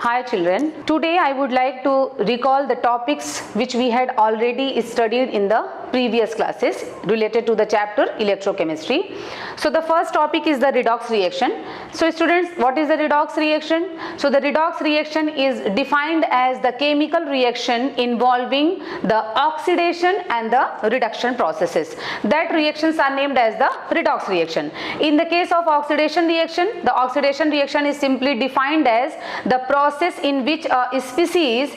Hi children, today I would like to recall the topics which we had already studied in the previous classes related to the chapter electrochemistry. So the first topic is the redox reaction. So students, what is the redox reaction? So the redox reaction is defined as the chemical reaction involving the oxidation and the reduction processes. That reactions are named as the redox reaction. In the case of oxidation reaction, the oxidation reaction is simply defined as the process in which a species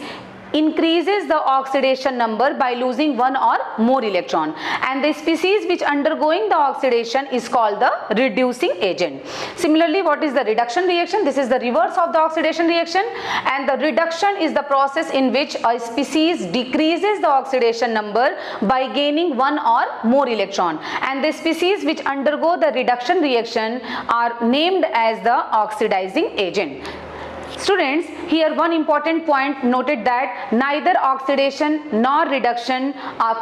increases the oxidation number by losing one or more electron, and the species which undergoing the oxidation is called the reducing agent. Similarly, what is the reduction reaction? This is the reverse of the oxidation reaction, and the reduction is the process in which a species decreases the oxidation number by gaining one or more electron, and the species which undergo the reduction reaction are named as the oxidizing agent. Students, here one important point noted that neither oxidation nor reduction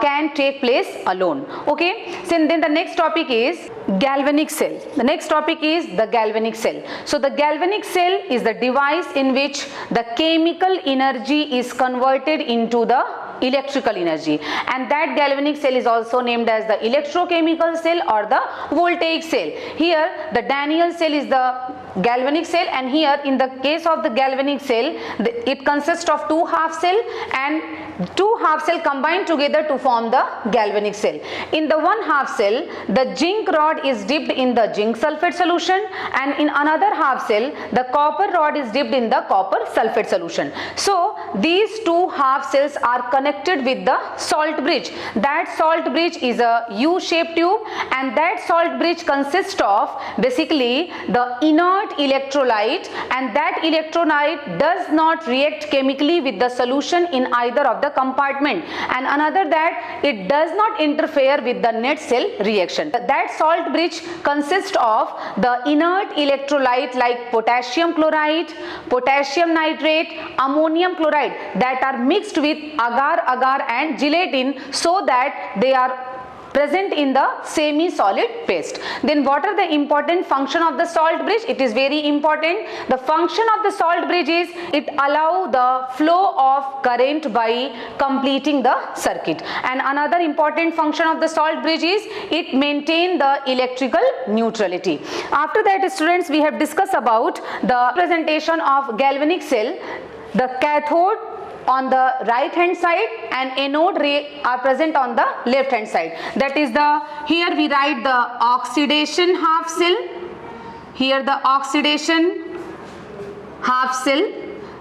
can take place alone. Okay, so then the next topic is galvanic cell. The next topic is the galvanic cell. So the galvanic cell is the device in which the chemical energy is converted into the electrical energy, and that galvanic cell is also named as the electrochemical cell or the voltaic cell. Here the Daniell cell is the galvanic cell, and here in the case of the galvanic cell, it consists of two half cell, and two half cell combined together to form the galvanic cell. In the one half cell, the zinc rod is dipped in the zinc sulfate solution, and in another half cell, the copper rod is dipped in the copper sulfate solution. So these two half cells are connected with the salt bridge. That salt bridge is a U-shaped tube, and that salt bridge consists of basically the inert electrolyte, and that electrolyte does not react chemically with the solution in either of the compartment, and another that it does not interfere with the net cell reaction. That salt bridge consists of the inert electrolyte like potassium chloride, potassium nitrate, ammonium chloride that are mixed with agar and gelatin so that they are present in the semi-solid paste. Then what are the important function of the salt bridge? It is very important. The function of the salt bridge is it allow the flow of current by completing the circuit, and another important function of the salt bridge is it maintain the electrical neutrality. After that, students, we have discussed about the presentation of galvanic cell. The cathode on the right hand side and anode ray are present on the left hand side. That is the, here we write the oxidation half cell, here the oxidation half cell,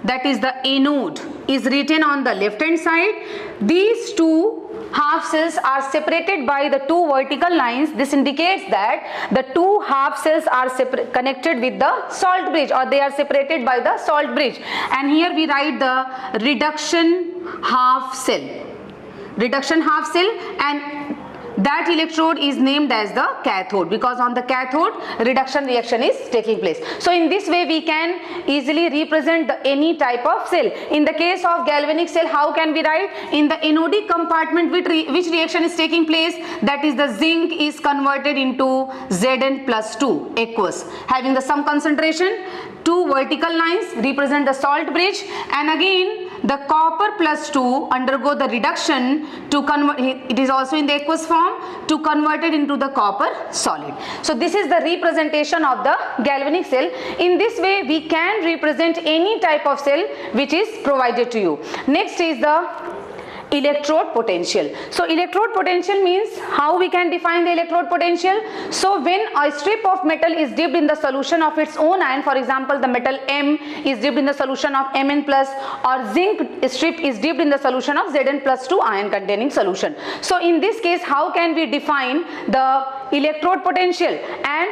that is the anode is written on the left hand side. These two half cells are separated by the two vertical lines. This indicates that the two half cells are connected with the salt bridge, or they are separated by the salt bridge, and here we write the reduction half cell, and that electrode is named as the cathode because on the cathode reduction reaction is taking place. So in this way we can easily represent any type of cell. In the case of galvanic cell, how can we write? In the anodic compartment which reaction is taking place? That is the zinc is converted into Zn+2 aqueous, having the sum concentration. Two vertical lines represent the salt bridge, and again the copper +2 undergo the reduction to convert, it is also in the aqueous form, to convert it into the copper solid. So this is the representation of the galvanic cell. In this way we can represent any type of cell which is provided to you. Next is the electrode potential. So electrode potential means how we can define the electrode potential. So when a strip of metal is dipped in the solution of its own ion, for example the metal M is dipped in the solution of Mn+, or zinc strip is dipped in the solution of Zn+2 ion containing solution. So in this case, how can we define the electrode potential? And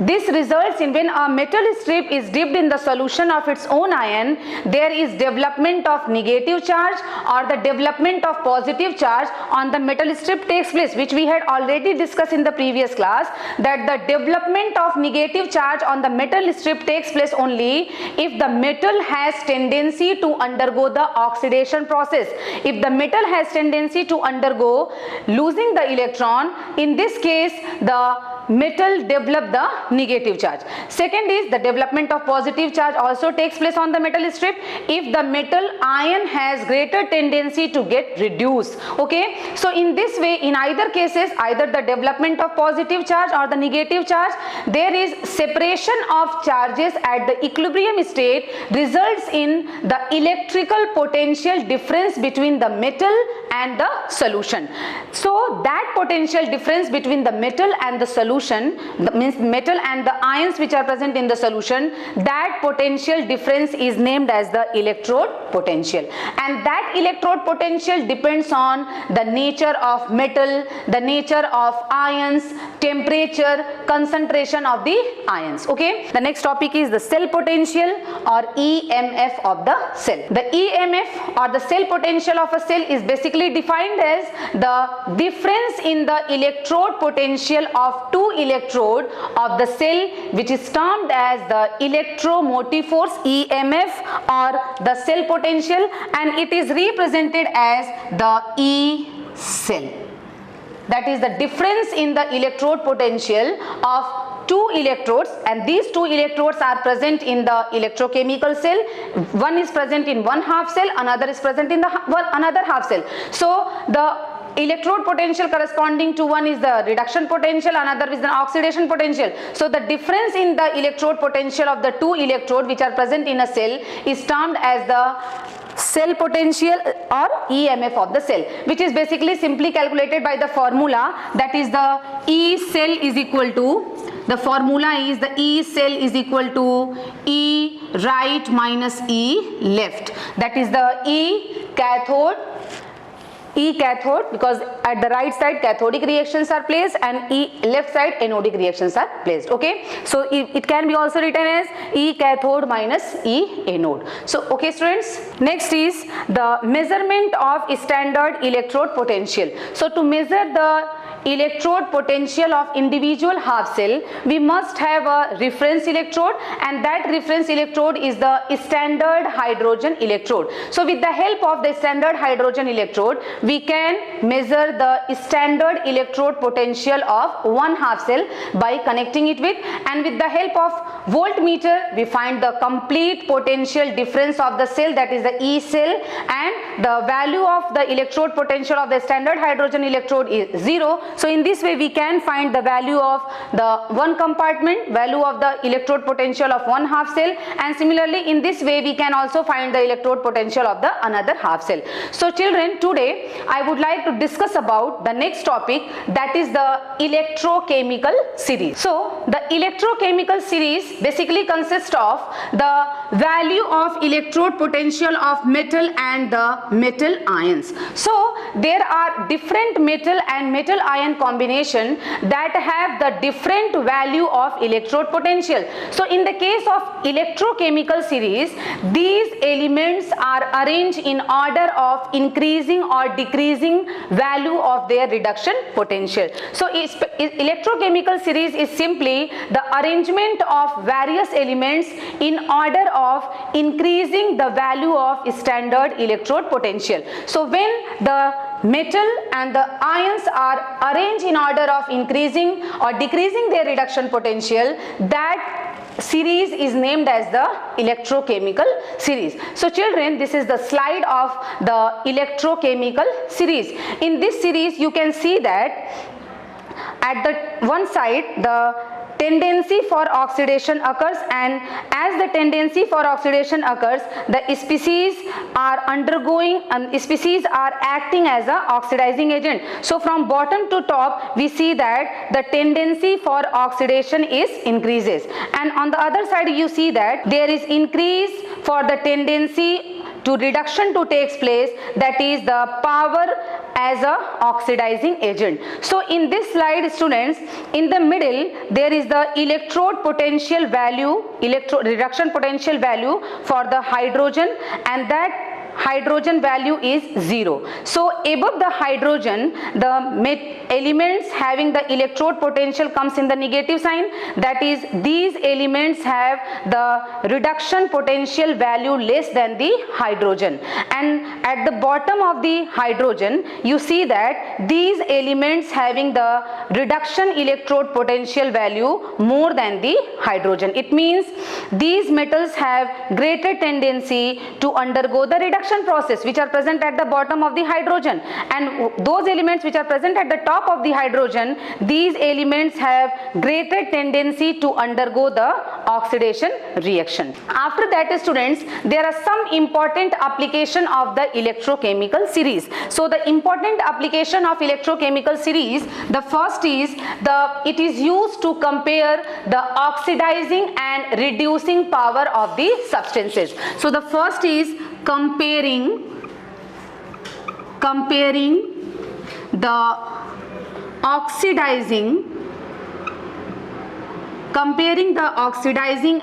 this results in when a metal strip is dipped in the solution of its own ion, there is development of negative charge or the development of positive charge on the metal strip takes place, which we had already discussed in the previous class, that the development of negative charge on the metal strip takes place only if the metal has tendency to undergo the oxidation process. If the metal has tendency to undergo losing the electron, in this case the metal develop the negative charge. Second is the development of positive charge also takes place on the metal strip if the metal ion has greater tendency to get reduced. Okay, so in this way, in either cases, either the development of positive charge or the negative charge, there is separation of charges at the equilibrium state results in the electrical potential difference between the metal and the solution. So that potential difference between the metal and the solution, means metal and the ions which are present in the solution, that potential difference is named as the electrode potential, and that electrode potential depends on the nature of metal, the nature of ions, temperature, concentration of the ions. Okay, the next topic is the cell potential or EMF of the cell. The EMF or the cell potential of a cell is basically defined as the difference in the electrode potential of two electrode of the cell, which is termed as the electromotive force EMF or the cell potential, and it is represented as the E cell. That is the difference in the electrode potential of two electrodes, and these two electrodes are present in the electrochemical cell. One is present in one half cell, another is present in the another half cell. So the electrode potential corresponding to one is the reduction potential, another is the oxidation potential. So the difference in the electrode potential of the two electrodes which are present in a cell is termed as the cell potential or EMF of the cell, which is basically simply calculated by the formula, that is the E cell is equal to, the formula is the E cell is equal to E right minus E left. That is the E cathode, because at the right side cathodic reactions are placed and E left side anodic reactions are placed. Okay, so it can be also written as E cathode minus E anode. So okay students, next is the measurement of standard electrode potential. So to measure the electrode potential of individual half cell, we must have a reference electrode, and that reference electrode is the standard hydrogen electrode. So with the help of the standard hydrogen electrode, we can measure the standard electrode potential of one half cell by connecting it with, and with the help of voltmeter we find the complete potential difference of the cell, that is the E cell, and the value of the electrode potential of the standard hydrogen electrode is 0. So in this way we can find the value of the one compartment, value of the electrode potential of one half cell, and similarly in this way we can also find the electrode potential of the another half cell. So children, today I would like to discuss about the next topic, that is the electrochemical series. So the electrochemical series basically consists of the value of electrode potential of metal and the metal ions. So there are different metal and metal ion combination that have the different value of electrode potential. So in the case of electrochemical series, these elements are arranged in order of increasing or decreasing value of their reduction potential. So electrochemical series is simply the arrangement of various elements in order of increasing the value of standard electrode potential. So when the metal and the ions are arranged in order of increasing or decreasing their reduction potential, that series is named as the electrochemical series. So children, this is the slide of the electrochemical series. In this series you can see that at the one side the tendency for oxidation occurs, and as the tendency for oxidation occurs, the species are undergoing and species are acting as a oxidizing agent. So from bottom to top we see that the tendency for oxidation is increases, and on the other side you see that there is increase for the tendency to reduction to takes place, that is the power as a oxidizing agent. So in this slide students, in the middle there is the electrode potential value, reduction potential value for the hydrogen, and that hydrogen value is 0. So above the hydrogen, the elements having the electrode potential comes in the negative sign. That is, these elements have the reduction potential value less than the hydrogen. And at the bottom of the hydrogen, you see that these elements having the reduction electrode potential value more than the hydrogen. It means these metals have greater tendency to undergo the reduction process which are present at the bottom of the hydrogen, and those elements which are present at the top of the hydrogen, these elements have greater tendency to undergo the oxidation reaction. After that, students, there are some important application of the electrochemical series. So the important application of electrochemical series, the first is it is used to compare the oxidizing and reducing power of the substances. So the first is comparing the oxidizing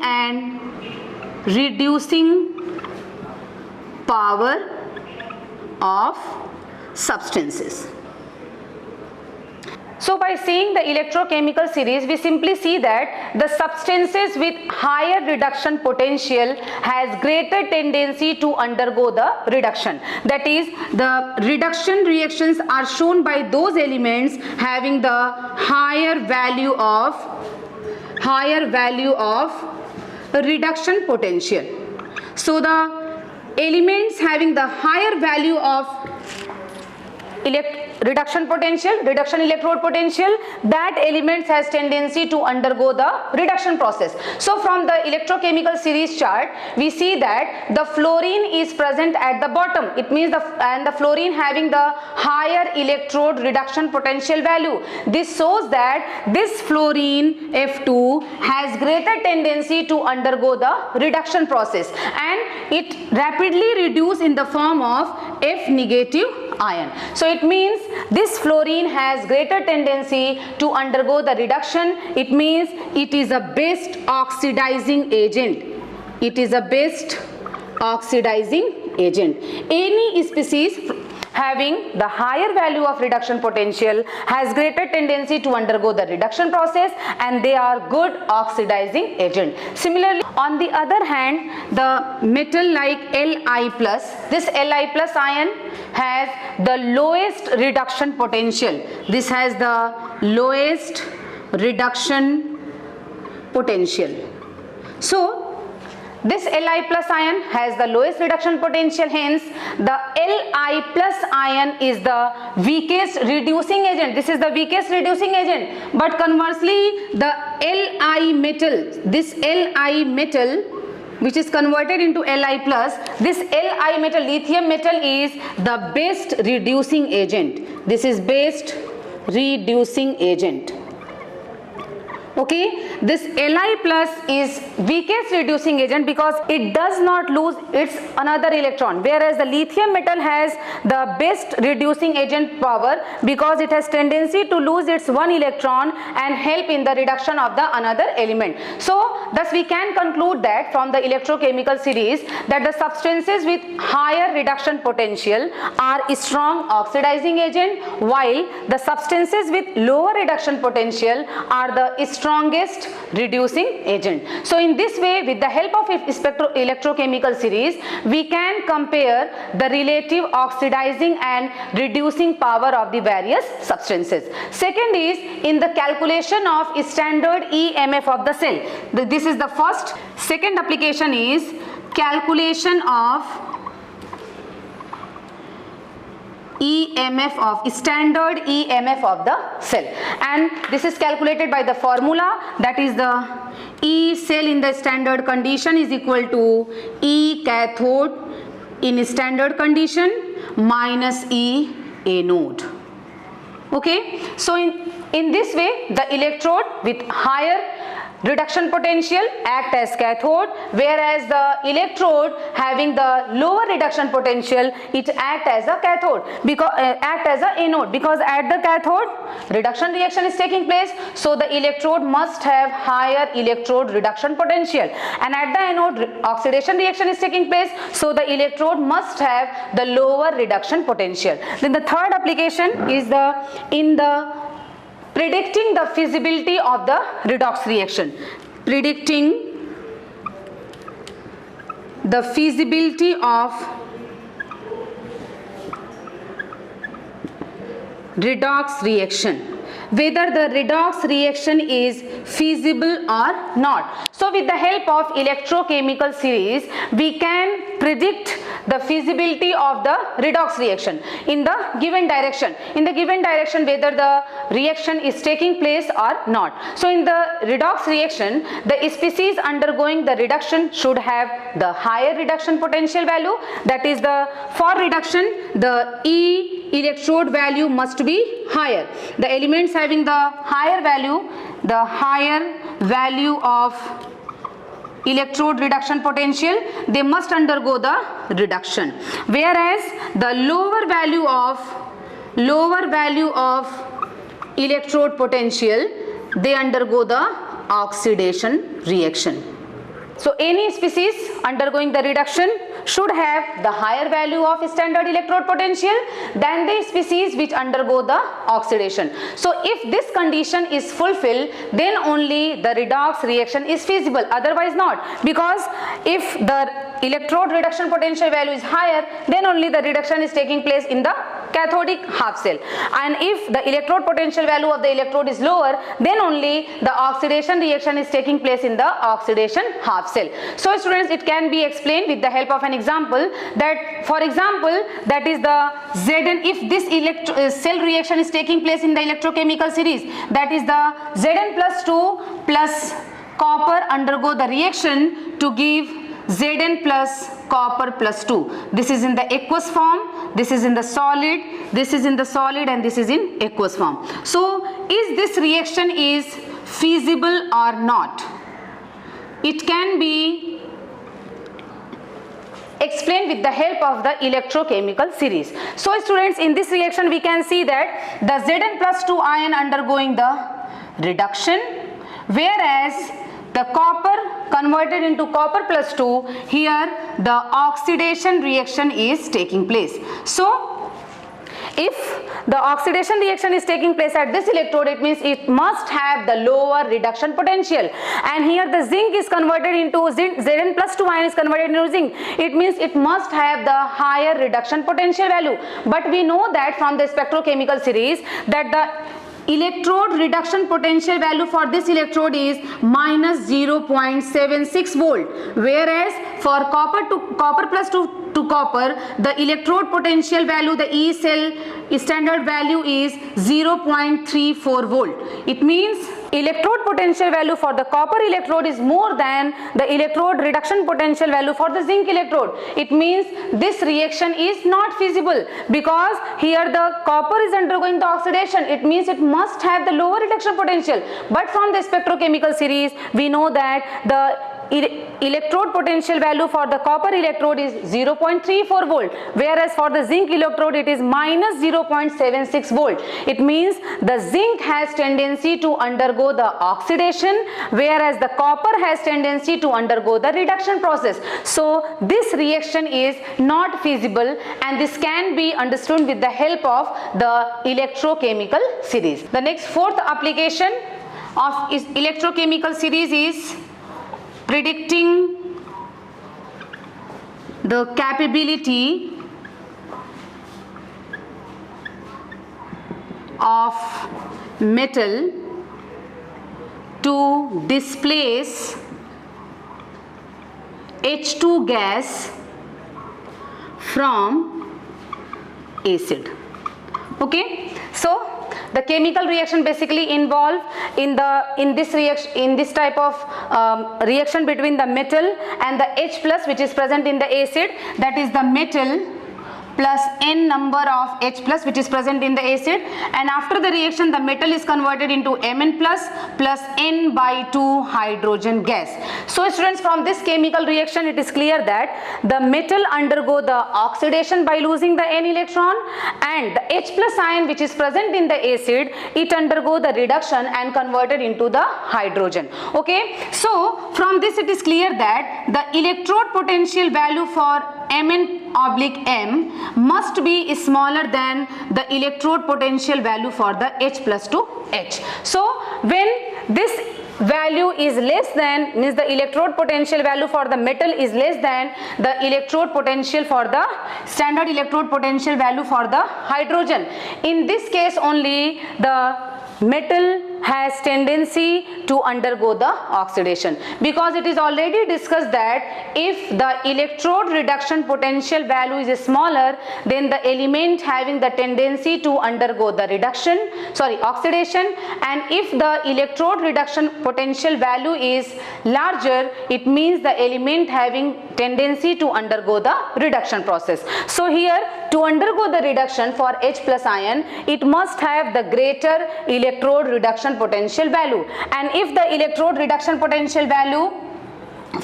and reducing power of substances. So by seeing the electrochemical series, we simply see that the substances with higher reduction potential has greater tendency to undergo the reduction. That is, the reduction reactions are shown by those elements having the higher value of reduction potential. So the elements having the higher value of reduction electrode potential, that elements has tendency to undergo the reduction process. So from the electrochemical series chart, we see that the fluorine is present at the bottom. It means the fluorine having the higher electrode reduction potential value. This shows that this fluorine F2 has greater tendency to undergo the reduction process, and it rapidly reduces in the form of F negative ion. So it means this fluorine has greater tendency to undergo the reduction. It means it is a best oxidizing agent. Any species having the higher value of reduction potential has greater tendency to undergo the reduction process, and they are good oxidizing agent. Similarly, on the other hand, the metal like Li+, this Li+ ion has the lowest reduction potential. This has the lowest reduction potential. So this Li+ ion has the lowest reduction potential, hence the Li+ ion is the weakest reducing agent. This is the weakest reducing agent. But conversely, the Li metal, this Li metal which is converted into Li+, this Li metal, lithium metal, is the best reducing agent. This is best reducing agent. Okay, this Li+ is weakest reducing agent because it does not lose its another electron, whereas the lithium metal has the best reducing agent power because it has tendency to lose its one electron and help in the reduction of the another element. So thus we can conclude that from the electrochemical series that the substances with higher reduction potential are a strong oxidizing agent, while the substances with lower reduction potential are the strongest reducing agent. So in this way, with the help of electrochemical series, we can compare the relative oxidizing and reducing power of the various substances. Second is in the calculation of standard EMF of the cell. This is the first. Second application is calculation of EMF of standard EMF of the cell, and this is calculated by the formula, that is the E cell in the standard condition is equal to E cathode in standard condition minus E anode. Okay, so in this way the electrode with higher reduction potential act as cathode, whereas the electrode having the lower reduction potential, it act as a cathode, because act as a anode, because at the cathode reduction reaction is taking place, so the electrode must have higher electrode reduction potential, and at the anode oxidation reaction is taking place, so the electrode must have the lower reduction potential. Then the third application is in the predicting the feasibility of the redox reaction. Predicting the feasibility of redox reaction, whether the redox reaction is feasible or not. So with the help of electrochemical series, we can predict the feasibility of the redox reaction in the given direction. In the given direction, whether the reaction is taking place or not. So in the redox reaction, the species undergoing the reduction should have the higher reduction potential value. That is, for reduction, the E electrode value must be higher. The elements having the higher value of electrode reduction potential, they must undergo the reduction, whereas the lower value of electrode potential, they undergo the oxidation reaction. So any species undergoing the reduction should have the higher value of standard electrode potential than the species which undergo the oxidation. So if this condition is fulfilled, then only the redox reaction is feasible, otherwise not, because if the electrode reduction potential value is higher, then only the reduction is taking place in the cathodic half cell, and if the electrode potential value of the electrode is lower, then only the oxidation reaction is taking place in the oxidation half cell. So students, it can be explained with the help of an example, that for example, that is the Zn, if this cell reaction is taking place in the electrochemical series, that is the Zn plus 2 plus copper undergo the reaction to give Zn plus copper plus 2. This is in the aqueous form, this is in the solid, this is in the solid, and this is in aqueous form. So is this reaction is feasible or not? It can be explained with the help of the electrochemical series. So students, in this reaction we can see that the Zn plus 2 ion undergoing the reduction, whereas the copper converted into copper plus 2, here the oxidation reaction is taking place. So if the oxidation reaction is taking place at this electrode, it means it must have the lower reduction potential, and here the zinc is converted into Zn plus 2 ion is converted into zinc, it means it must have the higher reduction potential value. But we know that from the spectrochemical series that the electrode reduction potential value for this electrode is minus 0.76 volt, whereas for copper plus 2 to copper, the electrode potential value, the E cell standard value is 0.34 volt. It means electrode potential value for the copper electrode is more than the electrode reduction potential value for the zinc electrode. It means this reaction is not feasible, because here the copper is undergoing the oxidation, it means it must have the lower reduction potential. But from the spectrochemical series, we know that the electrode potential value for the copper electrode is 0.34 volt, whereas for the zinc electrode it is minus 0.76 volt. It means the zinc has tendency to undergo the oxidation, whereas the copper has tendency to undergo the reduction process. So this reaction is not feasible, and this can be understood with the help of the electrochemical series. The next fourth application of electrochemical series is predicting the capability of metal to displace H2 gas from acid. Okay, so the chemical reaction basically involved in this type of reaction between the metal and the H plus which is present in the acid, that is the metal plus n number of H plus which is present in the acid, and after the reaction the metal is converted into Mn plus n by 2 hydrogen gas. So students, from this chemical reaction it is clear that the metal undergo the oxidation by losing the n electron, and the H plus ion which is present in the acid, it undergo the reduction and converted into the hydrogen. Okay, so from this it is clear that the electrode potential value for Mn/m must be smaller than the electrode potential value for the H plus to H. So when this value is less than, means the electrode potential value for the metal is less than the electrode potential for the standard electrode potential value for the hydrogen, in this case only the metal has tendency to undergo the oxidation, because it is already discussed that if the electrode reduction potential value is smaller, then the element having the tendency to undergo the oxidation, and if the electrode reduction potential value is larger, it means the element having tendency to undergo the reduction process. So here, to undergo the reduction for H plus ion, it must have the greater electrode reduction potential value, and if the electrode reduction potential value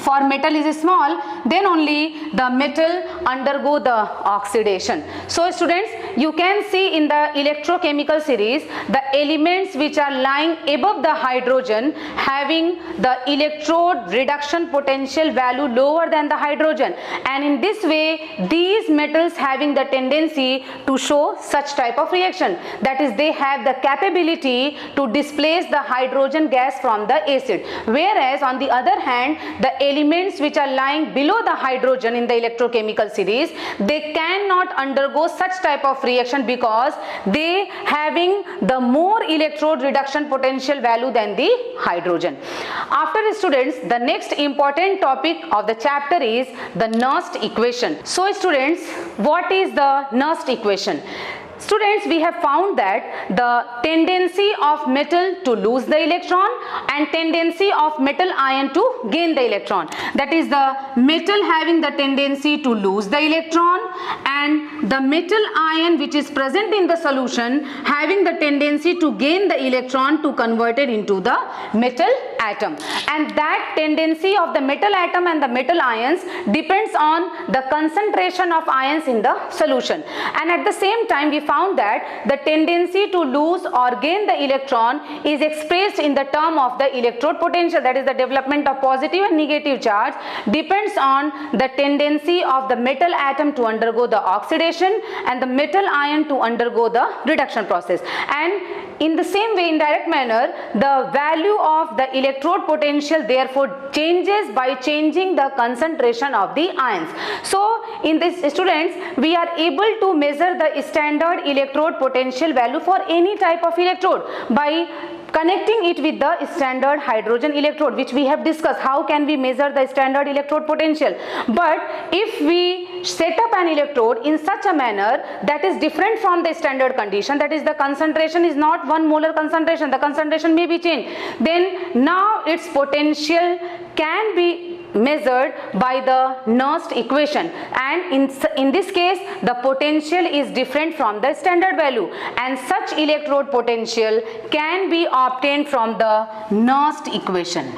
for metal is small, then only the metal undergo the oxidation. So students, you can see in the electrochemical series the elements which are lying above the hydrogen having the electrode reduction potential value lower than the hydrogen, and in this way these metals having the tendency to show such type of reaction, that is they have the capability to displace the hydrogen gas from the acid, whereas on the other hand the elements which are lying below the hydrogen in the electrochemical series, they cannot undergo such type of reaction because they having the more electrode reduction potential value than the hydrogen. After students, the next important topic of the chapter is the Nernst equation. So students, what is the Nernst equation? Students, we have found that the tendency of metal to lose the electron and tendency of metal ion to gain the electron, that is the metal having the tendency to lose the electron and the metal ion which is present in the solution having the tendency to gain the electron to convert it into the metal atom, and that tendency of the metal atom and the metal ions depends on the concentration of ions in the solution, and at the same time we found that the tendency to lose or gain the electron is expressed in the term of the electrode potential, that is the development of positive and negative charge depends on the tendency of the metal atom to undergo the oxidation and the metal ion to undergo the reduction process, and in the same way, in direct manner, the value of the electrode potential therefore changes by changing the concentration of the ions. So in this students, we are able to measure the standard electrode potential value for any type of electrode by connecting it with the standard hydrogen electrode, which we have discussed how can we measure the standard electrode potential. But if we set up an electrode in such a manner that is different from the standard condition, that is the concentration is not 1 molar concentration, the concentration may be changed, then now its potential can be measured by the Nernst equation, and in this case the potential is different from the standard value, and such electrode potential can be obtained from the Nernst equation.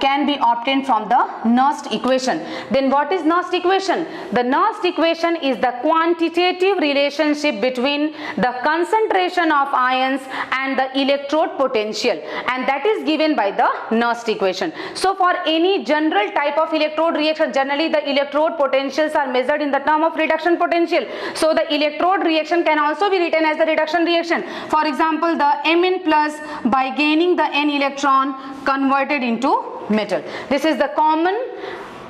Can be obtained from the Nernst equation. Then what is Nernst equation? The Nernst equation is the quantitative relationship between the concentration of ions and the electrode potential, and that is given by the Nernst equation. So for any general type of electrode reaction, generally the electrode potentials are measured in the term of reduction potential. So the electrode reaction can also be written as the reduction reaction. For example, the Mn plus by gaining the n electron converted into metal. This is the common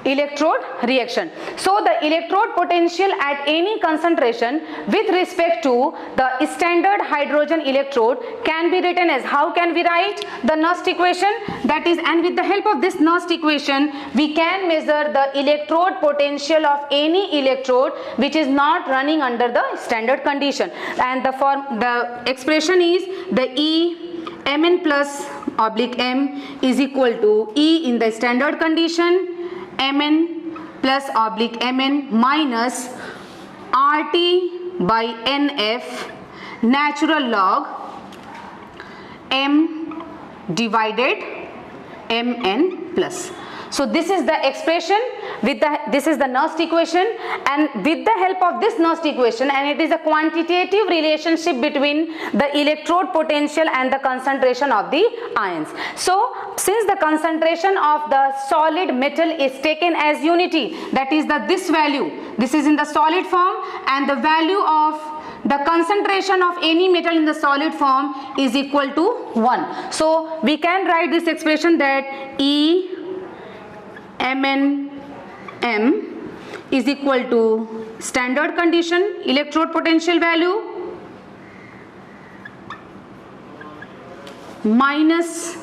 electrode reaction. So the electrode potential at any concentration with respect to the standard hydrogen electrode can be written as, how can we write the Nernst equation? That is, and with the help of this Nernst equation we can measure the electrode potential of any electrode which is not running under the standard condition, and the expression is the E Mn plus oblique m is equal to E in the standard condition Mn plus oblique Mn minus RT by NF natural log M divided Mn plus. So this is the expression with this is the Nernst equation, and with the help of this Nernst equation, and it is a quantitative relationship between the electrode potential and the concentration of the ions. So since the concentration of the solid metal is taken as unity, that is this value, this is in the solid form, and the value of the concentration of any metal in the solid form is equal to 1. So we can write this expression that E MnM is equal to standard condition electrode potential value minus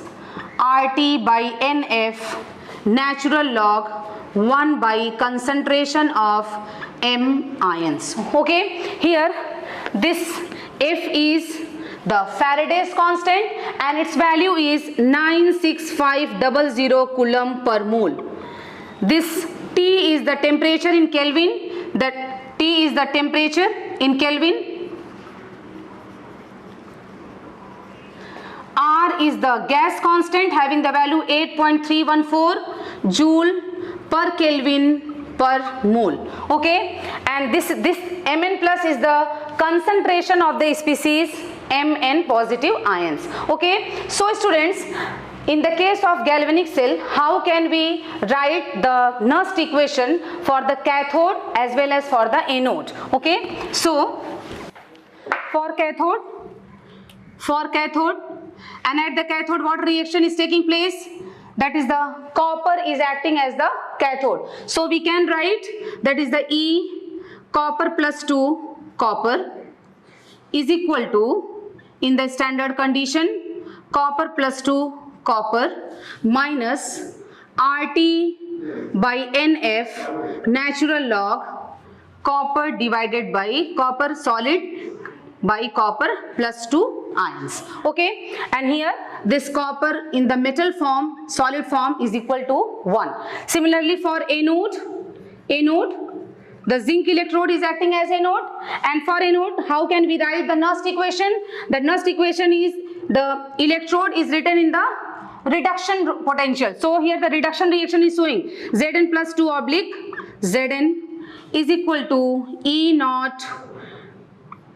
RT by NF natural log 1 by concentration of M ions. Okay, here this F is the Faraday's constant and its value is 96500 Coulomb per mole. This T is the temperature in Kelvin, that T is the temperature in Kelvin. R is the gas constant having the value 8.314 Joule per Kelvin per mole. Okay, and this Mn plus is the concentration of the species Mn positive ions. Okay, so students, in the case of galvanic cell, how can we write the Nernst equation for the cathode as well as for the anode? Okay, so for cathode, and at the cathode what reaction is taking place? That is the copper is acting as the cathode. So we can write that is the E copper plus 2 copper is equal to, in the standard condition, copper plus 2 copper minus RT by NF natural log copper divided by copper solid by copper plus 2 ions. Okay, and here this copper in the metal form, solid form, is equal to 1. Similarly for anode, the zinc electrode is acting as anode, and for anode how can we write the Nernst equation? The Nernst equation is the electrode is written in the reduction potential. So here the reduction reaction is showing Zn plus 2 oblique Zn is equal to E naught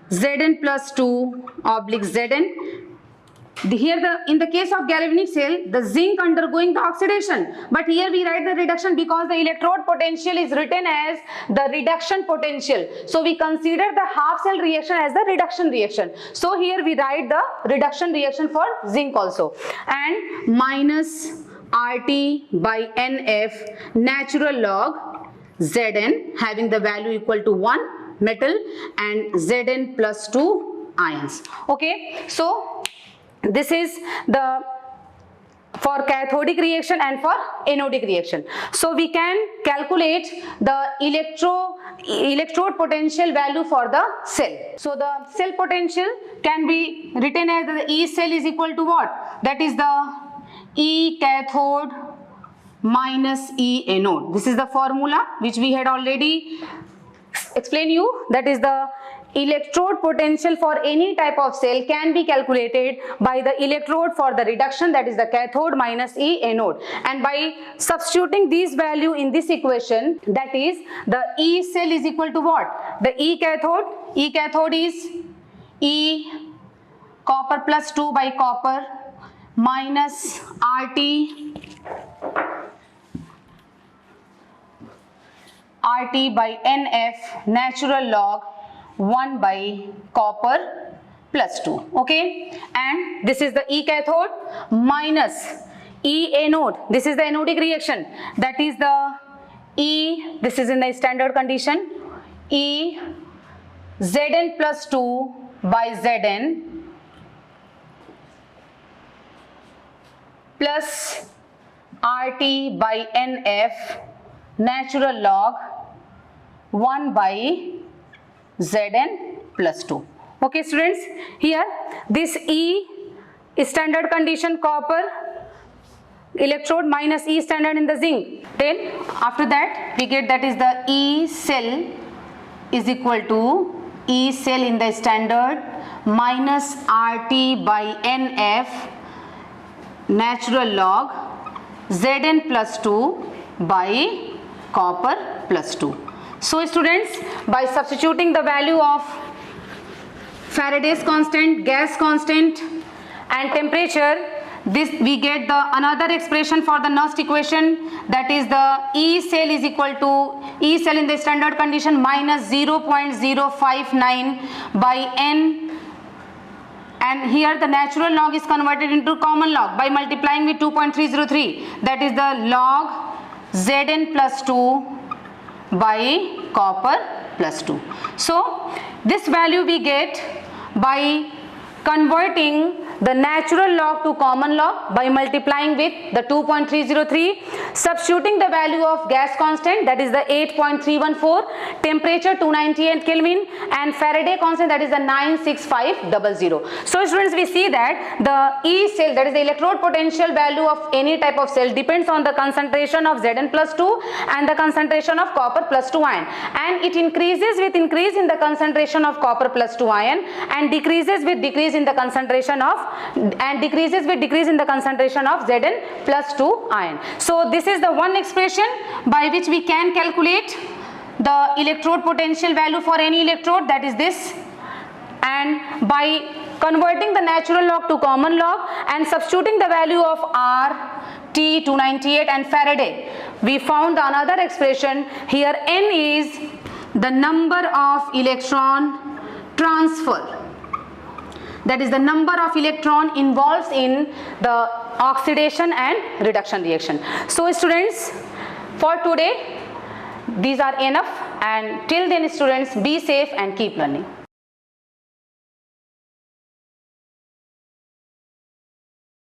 Zn plus 2 oblique Zn. Here in the case of galvanic cell, the zinc undergoing the oxidation, but here we write the reduction because the electrode potential is written as the reduction potential. So we consider the half cell reaction as the reduction reaction. So here we write the reduction reaction for zinc also, and minus RT by NF natural log Zn having the value equal to 1 metal and Zn plus 2 ions. Okay, so this is the for cathodic reaction and for anodic reaction. So we can calculate the electrode potential value for the cell. So the cell potential can be written as the E cell is equal to what? That is the E cathode minus E anode. This is the formula which we had already explained you. That is the electrode potential for any type of cell can be calculated by the electrode for the reduction, that is the cathode minus E anode, and by substituting this value in this equation, that is the E cell is equal to what? The E cathode is E copper plus 2 by copper minus RT by NF natural log 1 by copper plus 2. Okay, and this is the E cathode minus E anode. This is the anodic reaction, that is the E, this is in the standard condition, E Zn plus 2 by Zn plus RT by NF natural log 1 by Zn plus 2. Okay students, here this E is standard condition copper electrode minus E standard in the zinc. Then after that we get that is the E cell is equal to E cell in the standard minus RT by NF natural log Zn plus 2 by copper plus 2. So students, by substituting the value of Faraday's constant, gas constant and temperature, this we get the another expression for the Nernst equation, that is the E cell is equal to E cell in the standard condition minus 0.059 by N, and here the natural log is converted into common log by multiplying with 2.303, that is the log Zn plus 2 by copper plus 2. So this value we get by converting the natural log to common log by multiplying with the 2.303, substituting the value of gas constant, that is the 8.314, temperature 298 Kelvin, and Faraday constant, that is the 96500. So students, we see that the E cell, that is the electrode potential value of any type of cell, depends on the concentration of Zn plus 2 and the concentration of copper plus 2 ion, and it increases with increase in the concentration of copper plus 2 ion and decreases with decrease in the concentration of Zn plus 2 ion. So this is the one expression by which we can calculate the electrode potential value for any electrode, that is this, and by converting the natural log to common log and substituting the value of R, T, 298 and Faraday, we found another expression. Here N is the number of electron transfer, that is the number of electron involved in the oxidation and reduction reaction. So students, for today these are enough, and till then students, be safe and keep learning.